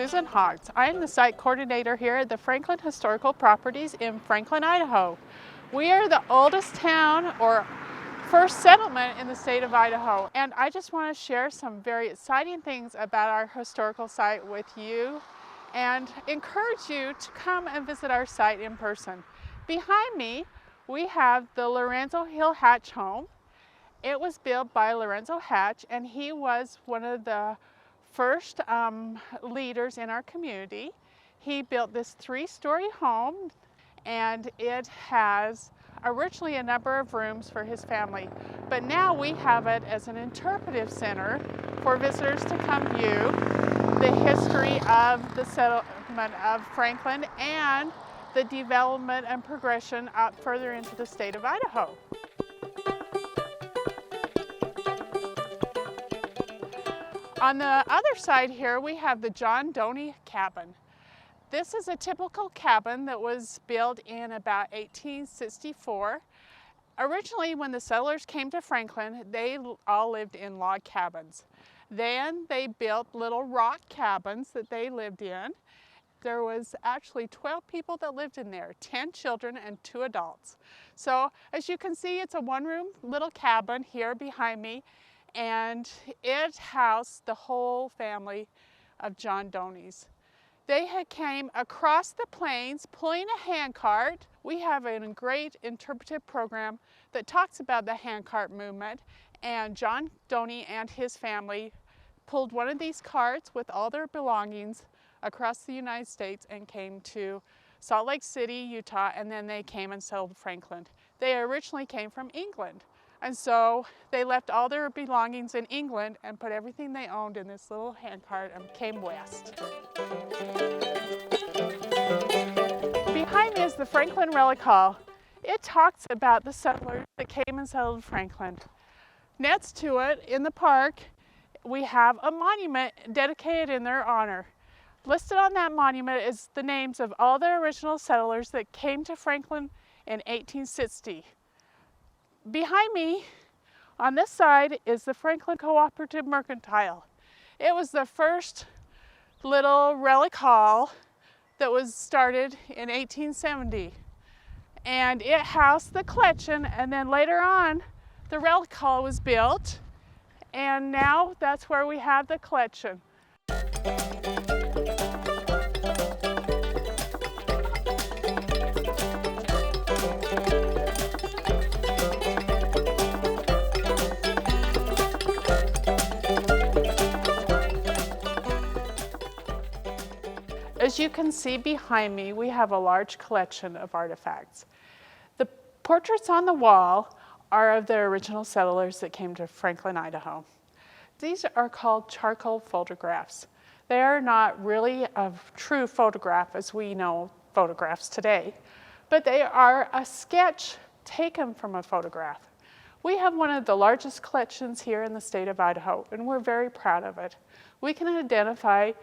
Susan Hoggs. I am the site coordinator here at the Franklin Historical Properties in Franklin, Idaho. We are the oldest town or first settlement in the state of Idaho, and I just want to share some very exciting things about our historical site with you and encourage you to come and visit our site in person. Behind me, we have the Lorenzo Hill Hatch home. It was built by Lorenzo Hatch, and he was one of the first leaders in our community. He built this three-story home, and it has originally a number of rooms for his family, but now we have it as an interpretive center for visitors to come view the history of the settlement of Franklin and the development and progression up further into the state of Idaho. On the other side here, we have the Ann Doney cabin. This is a typical cabin that was built in about 1864. Originally, when the settlers came to Franklin, they all lived in log cabins. Then they built little rock cabins that they lived in. There was actually 12 people that lived in there, 10 children and 2 adults. So as you can see, it's a one-room little cabin here behind me, and it housed the whole family of Ann Doney's. They came across the plains pulling a handcart. We have a great interpretive program that talks about the handcart movement, and Ann Doney and his family pulled one of these carts with all their belongings across the United States and came to Salt Lake City, Utah, and then they came and settled Franklin. They originally came from England. And so they left all their belongings in England and put everything they owned in this little handcart and came west. Behind me is the Franklin Relic Hall. It talks about the settlers that came and settled Franklin. Next to it, in the park, we have a monument dedicated in their honor. Listed on that monument is the names of all the original settlers that came to Franklin in 1860. Behind me, on this side, is the Franklin Co-operative Mercantile. It was the first little relic hall that was started in 1870. And it housed the collection, and then later on, the relic hall was built, and now that's where we have the collection. As you can see behind me, we have a large collection of artifacts. The portraits on the wall are of the original settlers that came to Franklin, Idaho. These are called charcoal photographs. They are not really a true photograph as we know photographs today, but they are a sketch taken from a photograph. We have one of the largest collections here in the state of Idaho, and we're very proud of it. We can identify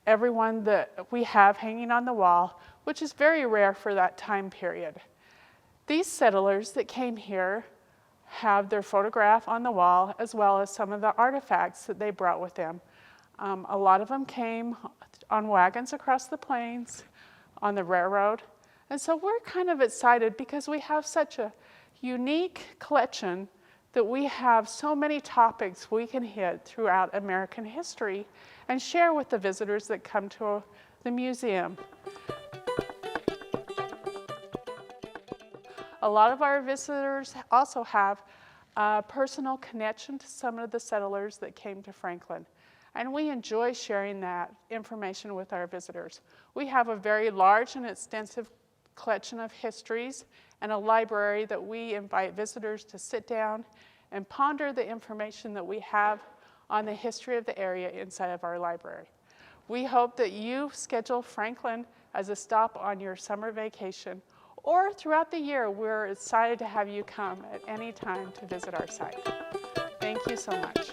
everyone that we have hanging on the wall, which is very rare for that time period. These settlers that came here have their photograph on the wall as well as some of the artifacts that they brought with them. A lot of them came on wagons across the plains, on the railroad, and so we're kind of excited because we have such a unique collection that we have so many topics we can hit throughout American history and share with the visitors that come to the museum. A lot of our visitors also have a personal connection to some of the settlers that came to Franklin, and we enjoy sharing that information with our visitors. We have a very large and extensive collection of histories and a library that we invite visitors to sit down and ponder the information that we have on the history of the area inside of our library. We hope that you schedule Franklin as a stop on your summer vacation, or throughout the year. We're excited to have you come at any time to visit our site. Thank you so much.